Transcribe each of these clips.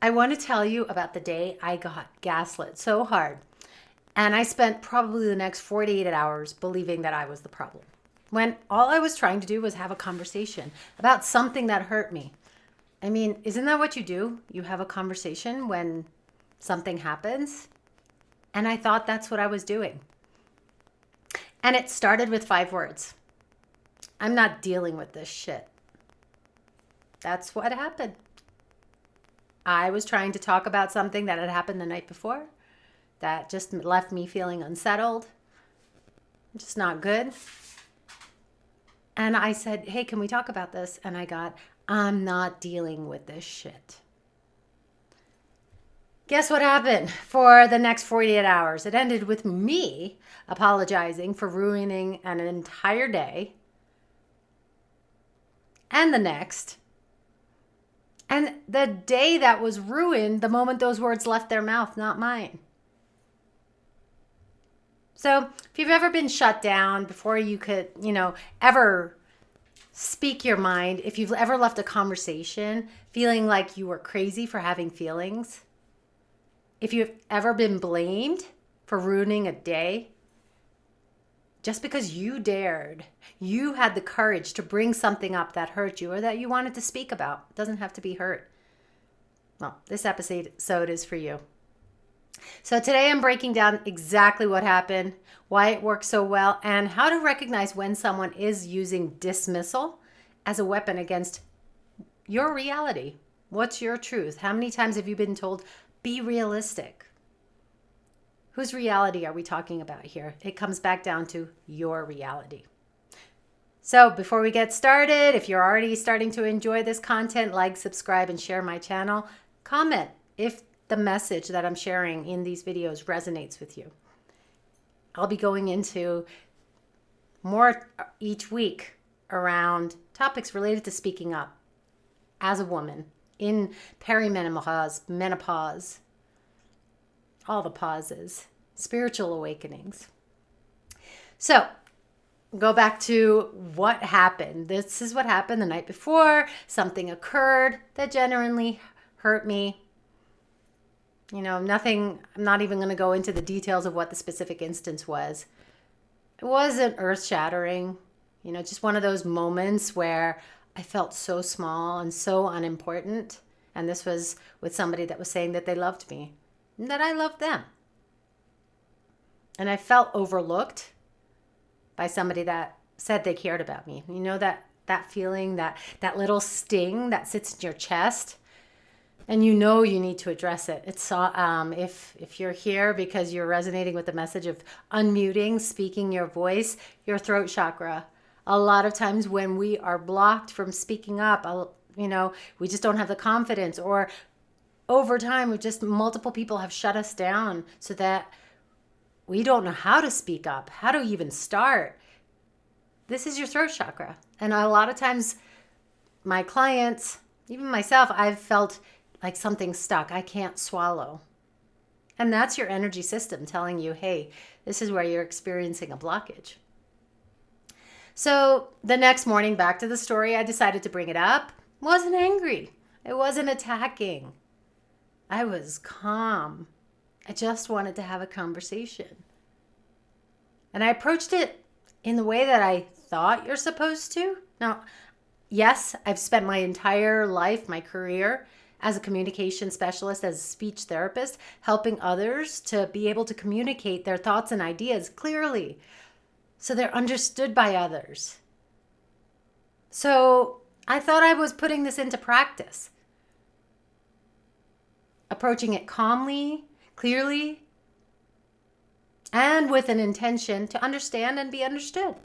I want to tell you about the day I got gaslit so hard. And I spent probably the next 48 hours believing that I was the problem, when all I was trying to do was have a conversation about something that hurt me. I mean, isn't that what you do? You have a conversation when something happens. And I thought that's what I was doing. And it started with 5 words. I'm not dealing with this shit. That's what happened. I was trying to talk about something that had happened the night before that just left me feeling unsettled, just not good. And I said, hey, can we talk about this? And I got, I'm not dealing with this shit. Guess what happened for the next 48 hours? It ended with me apologizing for ruining an entire day and the next. And the day that was ruined the moment those words left their mouth, not mine. So if you've ever been shut down before you could, ever speak your mind, if you've ever left a conversation feeling like you were crazy for having feelings, if you've ever been blamed for ruining a day, just because you dared, you had the courage to bring something up that hurt you or that you wanted to speak about. It doesn't have to be hurt. Well, this episode is for you. So today I'm breaking down exactly what happened, why it works so well, and how to recognize when someone is using dismissal as a weapon against your reality. What's your truth? How many times have you been told, be realistic? Whose reality are we talking about here? It comes back down to your reality. So before we get started, if you're already starting to enjoy this content, like, subscribe, and share my channel. Comment if the message that I'm sharing in these videos resonates with you. I'll be going into more each week around topics related to speaking up as a woman in perimenopause, menopause, all the pauses, spiritual awakenings. So go back to what happened. This is what happened the night before. Something occurred that genuinely hurt me. Nothing, I'm not even going to go into the details of what the specific instance was. It wasn't earth-shattering, just one of those moments where I felt so small and so unimportant. And this was with somebody that was saying that they loved me and that I loved them. And I felt overlooked by somebody that said they cared about me. That feeling, that little sting that sits in your chest, and you need to address it. It's if you're here because you're resonating with the message of unmuting, speaking your voice, your throat chakra. A lot of times when we are blocked from speaking up, we just don't have the confidence, or over time, multiple people have shut us down so that we don't know how to speak up, how to even start. This is your throat chakra. And a lot of times, my clients, even myself, I've felt like something's stuck. I can't swallow. And that's your energy system telling you, hey, this is where you're experiencing a blockage. So the next morning, back to the story, I decided to bring it up. Wasn't angry. I wasn't attacking. I was calm. I just wanted to have a conversation. And I approached it in the way that I thought you're supposed to. Now, yes, I've spent my entire life, my career, as a communication specialist, as a speech therapist, helping others to be able to communicate their thoughts and ideas clearly so they're understood by others. So I thought I was putting this into practice, approaching it calmly, clearly, and with an intention to understand and be understood.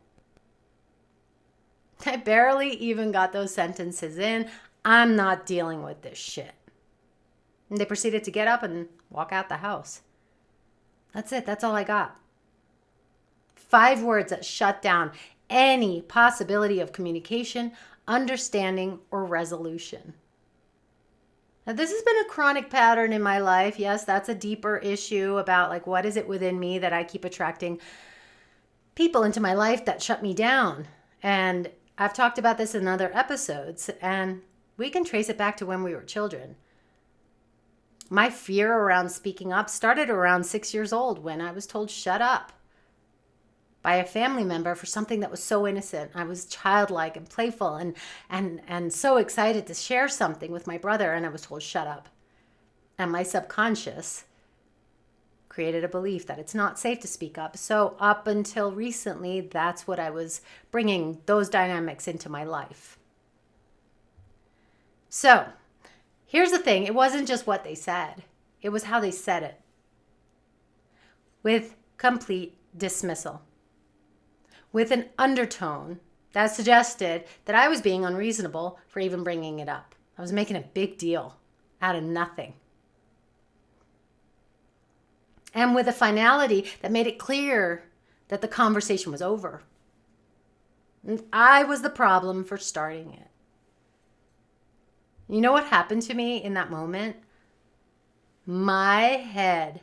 I barely even got those sentences in. I'm not dealing with this shit. And they proceeded to get up and walk out the house. That's it. That's all I got. 5 words that shut down any possibility of communication, understanding, or resolution. Now, this has been a chronic pattern in my life. Yes, that's a deeper issue about what is it within me that I keep attracting people into my life that shut me down. And I've talked about this in other episodes, and we can trace it back to when we were children. My fear around speaking up started around 6 years old when I was told shut up by a family member for something that was so innocent. I was childlike and playful and so excited to share something with my brother, and I was told shut up. And my subconscious created a belief that it's not safe to speak up. So up until recently, that's what I was bringing, those dynamics into my life. So here's the thing. It wasn't just what they said. It was how they said it. With complete dismissal. With an undertone that suggested that I was being unreasonable for even bringing it up. I was making a big deal out of nothing. And with a finality that made it clear that the conversation was over. And I was the problem for starting it. You know what happened to me in that moment? My head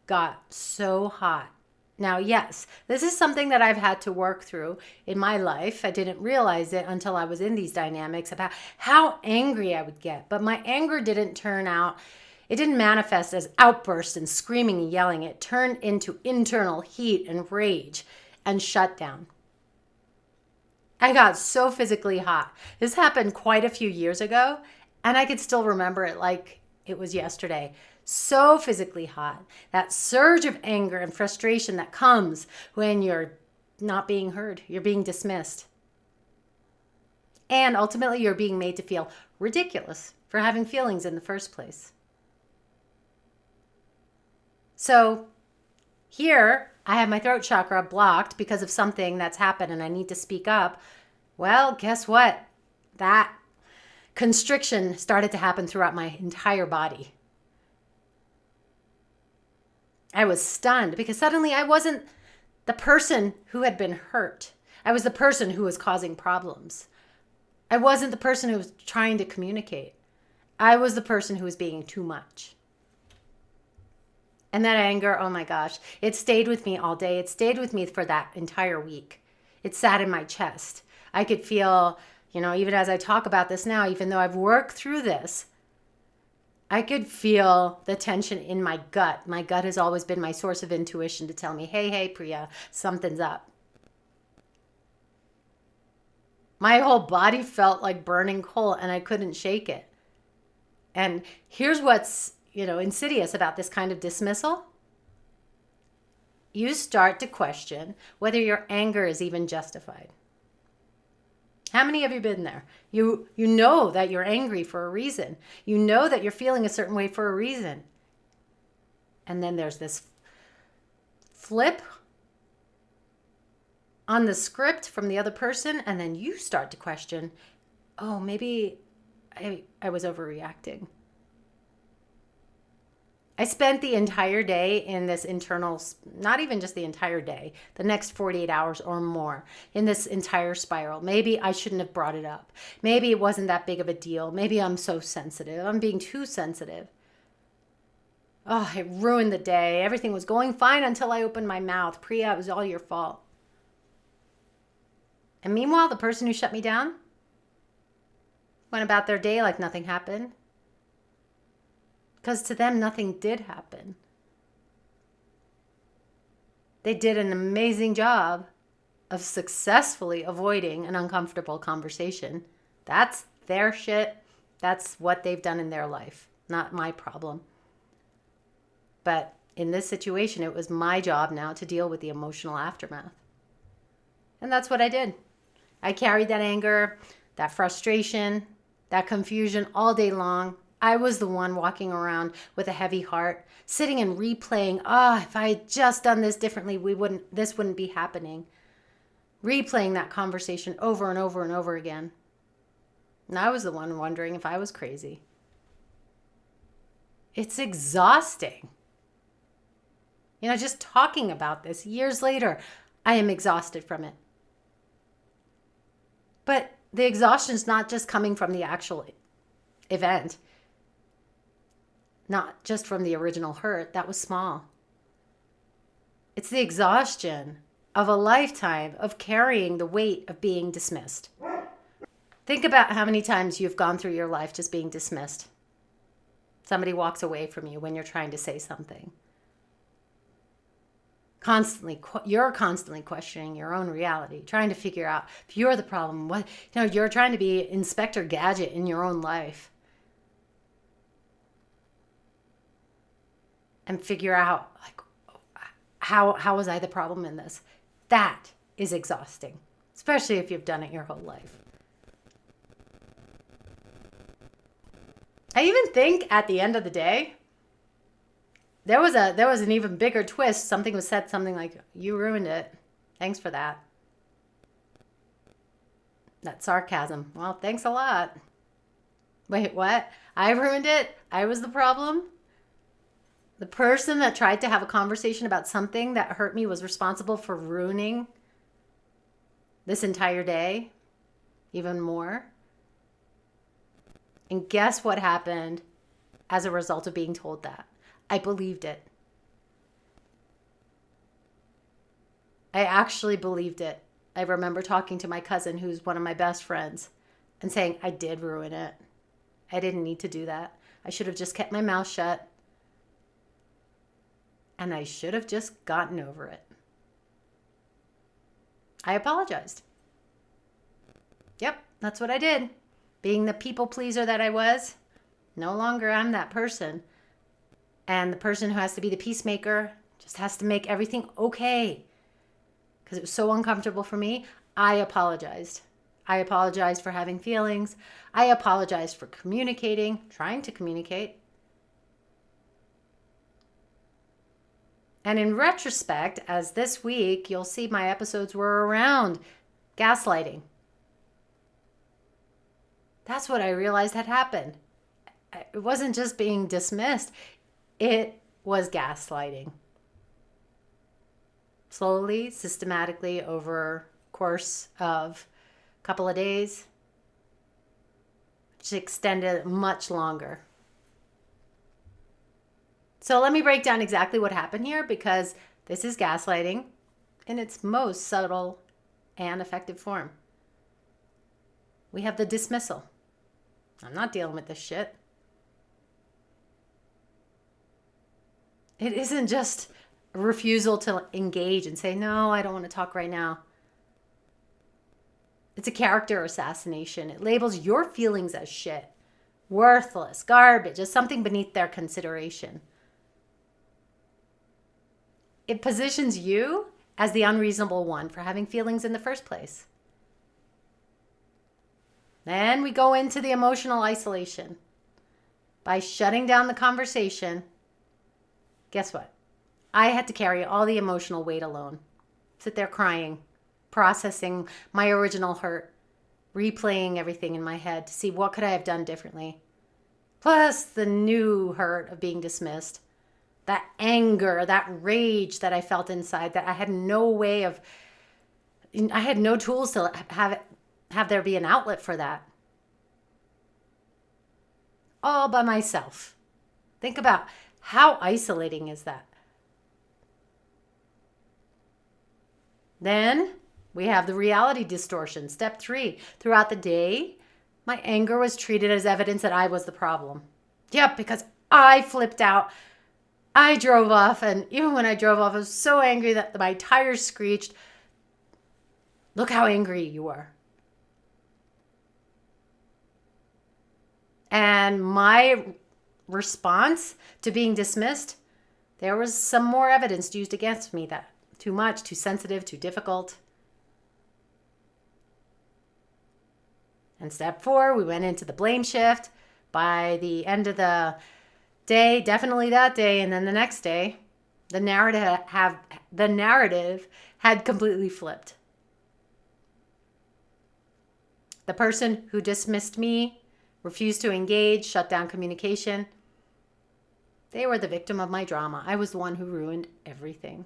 got so hot. Now, yes, this is something that I've had to work through in my life. I didn't realize it until I was in these dynamics about how angry I would get. But my anger didn't turn out, it didn't manifest as outbursts and screaming and yelling. It turned into internal heat and rage and shutdown. I got so physically hot. This happened quite a few years ago, and I could still remember it like it was yesterday. So physically hot. That surge of anger and frustration that comes when you're not being heard. You're being dismissed. And ultimately, you're being made to feel ridiculous for having feelings in the first place. So here, I have my throat chakra blocked because of something that's happened and I need to speak up. Well, guess what? That constriction started to happen throughout my entire body. I was stunned because suddenly I wasn't the person who had been hurt. I was the person who was causing problems. I wasn't the person who was trying to communicate. I was the person who was being too much. And that anger, oh my gosh, it stayed with me all day. It stayed with me for that entire week. It sat in my chest. I could feel, even as I talk about this now, even though I've worked through this, I could feel the tension in my gut. My gut has always been my source of intuition to tell me, hey, Priya, something's up. My whole body felt like burning coal and I couldn't shake it. And here's what's, insidious about this kind of dismissal. You start to question whether your anger is even justified. How many of you been there? You know that you're angry for a reason. You know that you're feeling a certain way for a reason. And then there's this flip on the script from the other person, and then you start to question, oh, maybe I was overreacting. I spent the entire day in this internal, not even just the entire day, the next 48 hours or more in this entire spiral. Maybe I shouldn't have brought it up. Maybe it wasn't that big of a deal. Maybe I'm so sensitive. I'm being too sensitive. Oh, it ruined the day. Everything was going fine until I opened my mouth. Priya, it was all your fault. And meanwhile, the person who shut me down went about their day like nothing happened. Because to them, nothing did happen. They did an amazing job of successfully avoiding an uncomfortable conversation. That's their shit. That's what they've done in their life. Not my problem. But in this situation, it was my job now to deal with the emotional aftermath. And that's what I did. I carried that anger, that frustration, that confusion all day long. I was the one walking around with a heavy heart, sitting and replaying, if I had just done this differently, this wouldn't be happening. Replaying that conversation over and over and over again. And I was the one wondering if I was crazy. It's exhausting. Just talking about this years later, I am exhausted from it. But the exhaustion is not just coming from the actual event. Not just from the original hurt. That was small. It's the exhaustion of a lifetime of carrying the weight of being dismissed. Think about how many times you've gone through your life just being dismissed. somebody walks away from you when you're trying to say something. You're constantly questioning your own reality, trying to figure out if you're the problem. You're trying to be Inspector Gadget in your own life and figure out, like, how was I the problem in this? That is exhausting, especially if you've done it your whole life. I even think at the end of the day, there was an even bigger twist. Something was said, something like, "You ruined it. Thanks for that." That's sarcasm. Well, thanks a lot. Wait, what? I ruined it? I was the problem? The person that tried to have a conversation about something that hurt me was responsible for ruining this entire day even more. And guess what happened as a result of being told that? I believed it. I actually believed it. I remember talking to my cousin, who's one of my best friends, and saying, I did ruin it. I didn't need to do that. I should have just kept my mouth shut. And I should have just gotten over it. I apologized. Yep, that's what I did. Being the people pleaser that I was, no longer I'm that person. And the person who has to be the peacemaker just has to make everything okay. Because it was so uncomfortable for me, I apologized. I apologized for having feelings. I apologized for trying to communicate. And in retrospect, as this week, you'll see my episodes were around gaslighting. That's what I realized had happened. It wasn't just being dismissed. It was gaslighting. Slowly, systematically, over the course of a couple of days, which extended much longer. So let me break down exactly what happened here, because this is gaslighting in its most subtle and effective form. We have the dismissal. I'm not dealing with this shit. It isn't just a refusal to engage and say, no, I don't want to talk right now. It's a character assassination. It labels your feelings as shit, worthless, garbage, as something beneath their consideration. It positions you as the unreasonable one for having feelings in the first place. Then we go into the emotional isolation. By shutting down the conversation, guess what? I had to carry all the emotional weight alone. Sit there crying, processing my original hurt, replaying everything in my head to see what could I have done differently. Plus the new hurt of being dismissed. That anger, that rage that I felt inside, that I had no tools to have there be an outlet for that. All by myself. Think about how isolating is that? Then we have the reality distortion. Step 3. Throughout the day, my anger was treated as evidence that I was the problem. Yep, because I flipped out. I drove off, and even when I drove off, I was so angry that my tires screeched. Look how angry you are. And my response to being dismissed, there was some more evidence used against me that too much, too sensitive, too difficult. And step 4, we went into the blame shift. By the end of the day, definitely that day, and then the next day, the narrative had completely flipped. The person who dismissed me, refused to engage, shut down communication, they were the victim of my drama. I was the one who ruined everything.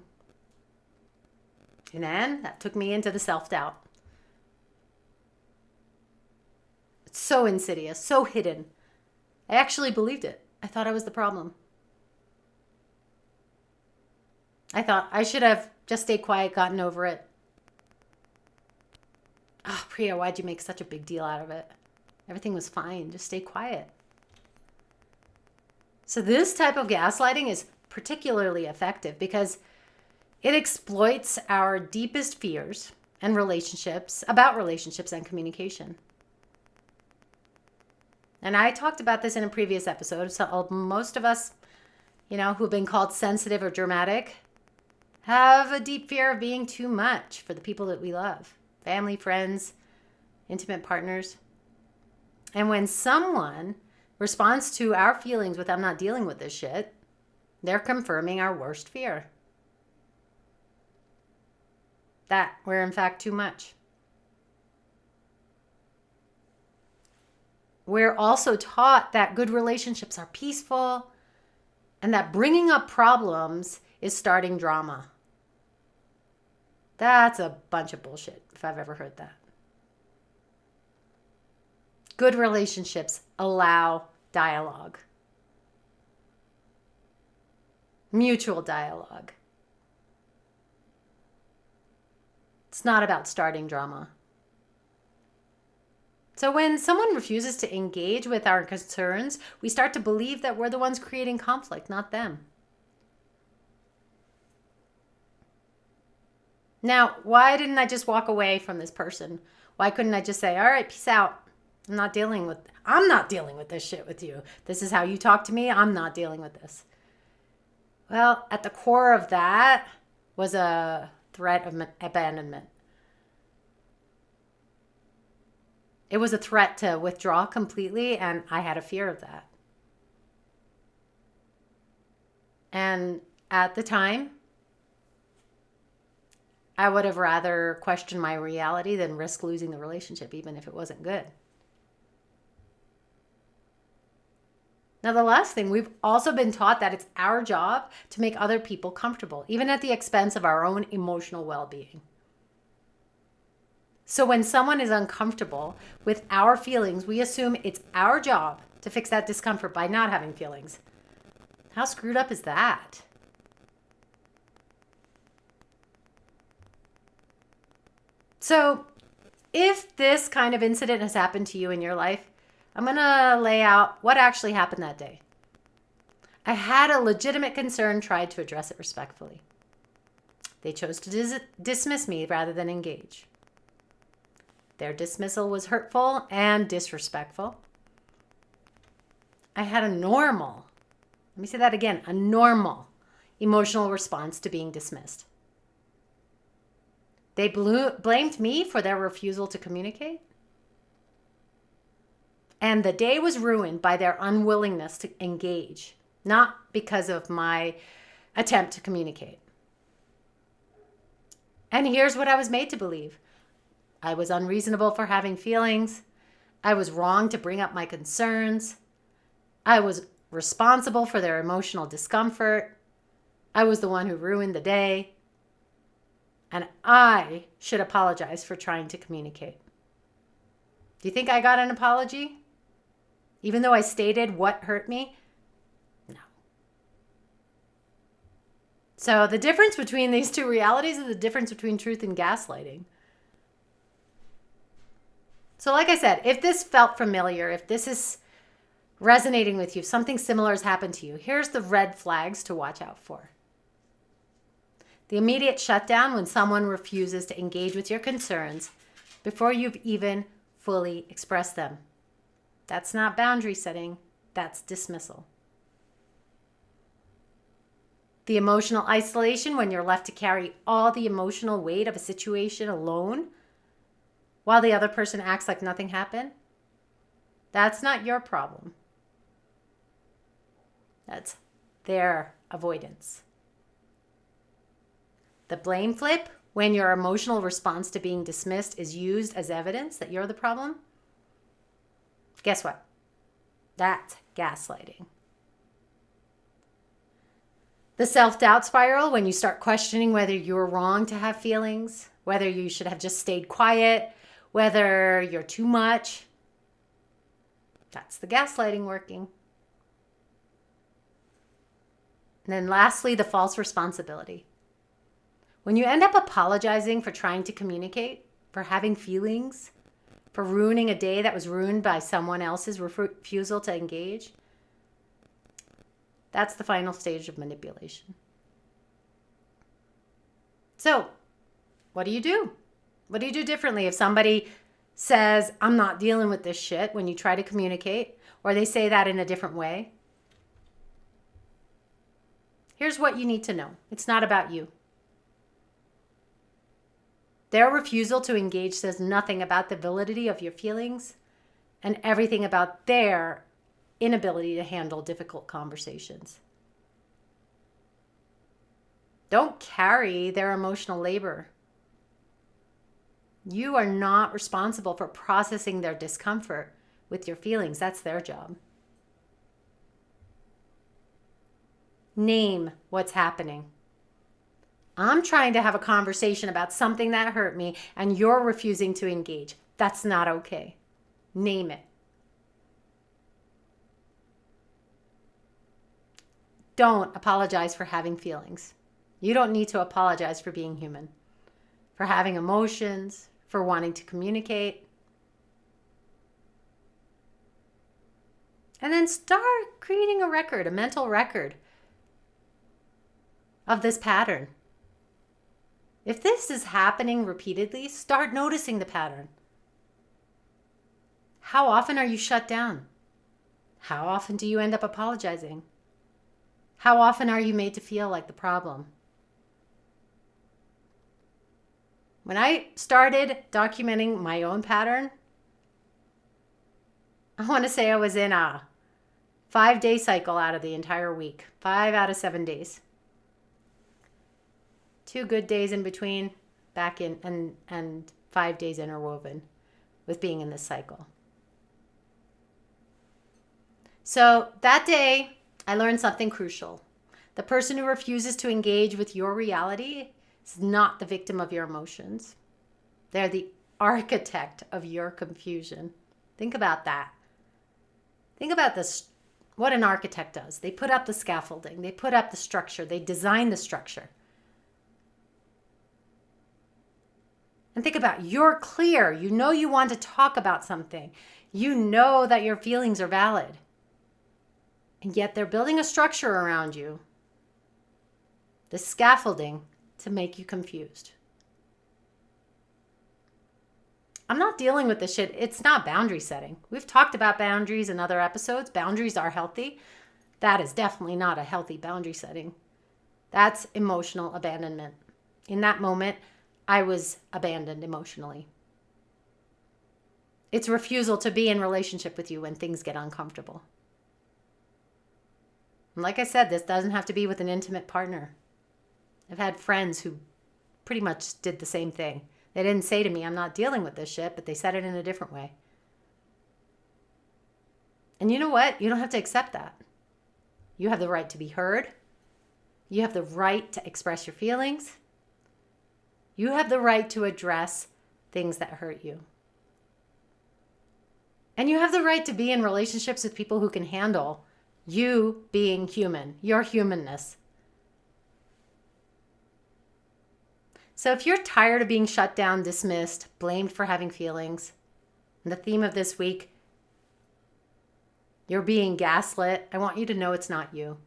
And then that took me into the self-doubt. It's so insidious, so hidden. I actually believed it. I thought I was the problem. I thought I should have just stayed quiet, gotten over it. Oh, Priya, why'd you make such a big deal out of it? Everything was fine. Just stay quiet. So this type of gaslighting is particularly effective because it exploits our deepest fears and about relationships and communication. And I talked about this in a previous episode. So most of us, who've been called sensitive or dramatic, have a deep fear of being too much for the people that we love. Family, friends, intimate partners. And when someone responds to our feelings with, I'm not dealing with this shit, they're confirming our worst fear. That we're in fact too much. We're also taught that good relationships are peaceful and that bringing up problems is starting drama. That's a bunch of bullshit, if I've ever heard that. Good relationships allow dialogue, mutual dialogue. It's not about starting drama. So when someone refuses to engage with our concerns, we start to believe that we're the ones creating conflict, not them. Now, why didn't I just walk away from this person? Why couldn't I just say, all right, peace out. I'm not dealing with this shit with you. This is how you talk to me. I'm not dealing with this. Well, at the core of that was a threat of abandonment. It was a threat to withdraw completely, and I had a fear of that. And at the time, I would have rather questioned my reality than risk losing the relationship, even if it wasn't good. Now, the last thing, we've also been taught that it's our job to make other people comfortable, even at the expense of our own emotional well-being. So when someone is uncomfortable with our feelings, we assume it's our job to fix that discomfort by not having feelings. How screwed up is that? So if this kind of incident has happened to you in your life, I'm going to lay out what actually happened that day. I had a legitimate concern, tried to address it respectfully. They chose to dismiss me rather than engage. Their dismissal was hurtful and disrespectful. I had a normal emotional response to being dismissed. They blamed me for their refusal to communicate. And the day was ruined by their unwillingness to engage, not because of my attempt to communicate. And here's what I was made to believe. I was unreasonable for having feelings. I was wrong to bring up my concerns. I was responsible for their emotional discomfort. I was the one who ruined the day. And I should apologize for trying to communicate. Do you think I got an apology? Even though I stated what hurt me? No. So the difference between these two realities is the difference between truth and gaslighting. So like I said, if this felt familiar, if this is resonating with you, something similar has happened to you, here's the red flags to watch out for. The immediate shutdown when someone refuses to engage with your concerns before you've even fully expressed them. That's not boundary setting, that's dismissal. The emotional isolation when you're left to carry all the emotional weight of a situation alone while the other person acts like nothing happened. That's not your problem. That's their avoidance. The blame flip, when your emotional response to being dismissed is used as evidence that you're the problem. Guess what? That's gaslighting. The self-doubt spiral, when you start questioning whether you're wrong to have feelings, whether you should have just stayed quiet, whether you're too much. That's the gaslighting working. And then lastly, the false responsibility. When you end up apologizing for trying to communicate, for having feelings, for ruining a day that was ruined by someone else's refusal to engage, That's the final stage of manipulation. So, what do you do? What do you do differently if somebody says, I'm not dealing with this shit when you try to communicate, or they say that in a different way? Here's what you need to know. It's not about you. Their refusal to engage says nothing about the validity of your feelings and everything about their inability to handle difficult conversations. Don't carry their emotional labor. You are not responsible for processing their discomfort with your feelings. That's their job. Name what's happening. I'm trying to have a conversation about something that hurt me, and you're refusing to engage. That's not okay. Name it. Don't apologize for having feelings. You don't need to apologize for being human, for having emotions, for wanting to communicate. And then start creating a record, a mental record of this pattern. If this is happening repeatedly, start noticing the pattern. How often are you shut down? How often do you end up apologizing? How often are you made to feel like the problem? When I started documenting my own pattern, I want to say I was in a 5-day cycle out of the entire week. 5 out of 7 days. 2 good days in between, back in, and 5 days interwoven with being in this cycle. So that day, I learned something crucial. The person who refuses to engage with your reality is not the victim of your emotions. They're the architect of your confusion. Think about that. Think about this, what an architect does. They put up the scaffolding. They put up the structure. They design the structure. And think about, you're clear. You know you want to talk about something. You know that your feelings are valid. And yet they're building a structure around you, the scaffolding, to make you confused. I'm not dealing with this shit. It's not boundary setting. We've talked about boundaries in other episodes. Boundaries are healthy. That is definitely not a healthy boundary setting. That's emotional abandonment. In that moment, I was abandoned emotionally. It's refusal to be in relationship with you when things get uncomfortable. And like I said, this doesn't have to be with an intimate partner. I've had friends who pretty much did the same thing. They didn't say to me, I'm not dealing with this shit, but they said it in a different way. And you know what? You don't have to accept that. You have the right to be heard. You have the right to express your feelings. You have the right to address things that hurt you. And you have the right to be in relationships with people who can handle you being human, your humanness. So if you're tired of being shut down, dismissed, blamed for having feelings, and the theme of this week, you're being gaslit, I want you to know it's not you.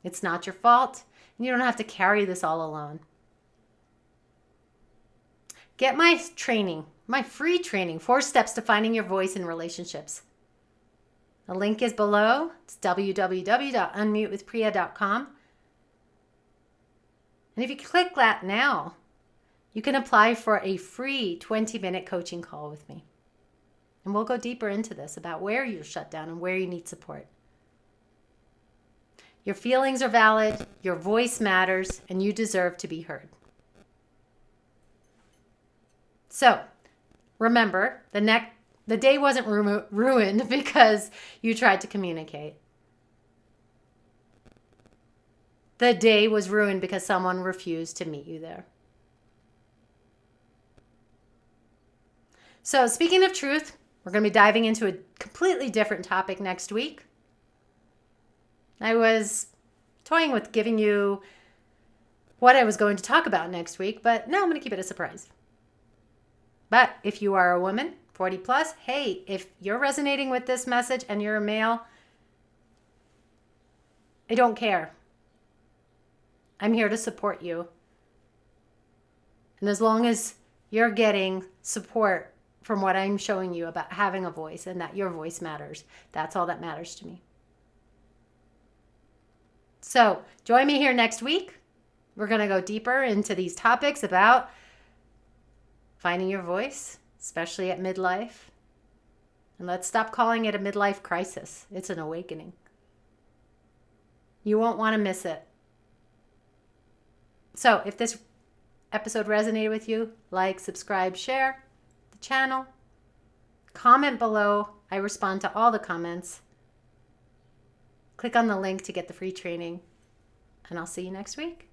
It's not your fault, and you don't have to carry this all alone. Get my training, my free training, 4 steps to finding your voice in relationships. The link is below. It's www.unmutewithpriya.com. And if you click that now, you can apply for a free 20-minute coaching call with me. And we'll go deeper into this about where you're shut down and where you need support. Your feelings are valid, your voice matters, and you deserve to be heard. So, remember, the day wasn't ruined because you tried to communicate. The day was ruined because someone refused to meet you there. So, speaking of truth, we're going to be diving into a completely different topic next week. I was toying with giving you what I was going to talk about next week, but no, I'm going to keep it a surprise. But if you are a woman, 40 plus, hey, if you're resonating with this message and you're a male I don't care. I'm here to support you. And as long as you're getting support from what I'm showing you about having a voice and that your voice matters, that's all that matters to me. So join me here next week. We're going to go deeper into these topics about finding your voice, especially at midlife. And let's stop calling it a midlife crisis. It's an awakening. You won't want to miss it. So if this episode resonated with you, like, subscribe, share the channel. Comment below. I respond to all the comments. Click on the link to get the free training. And I'll see you next week.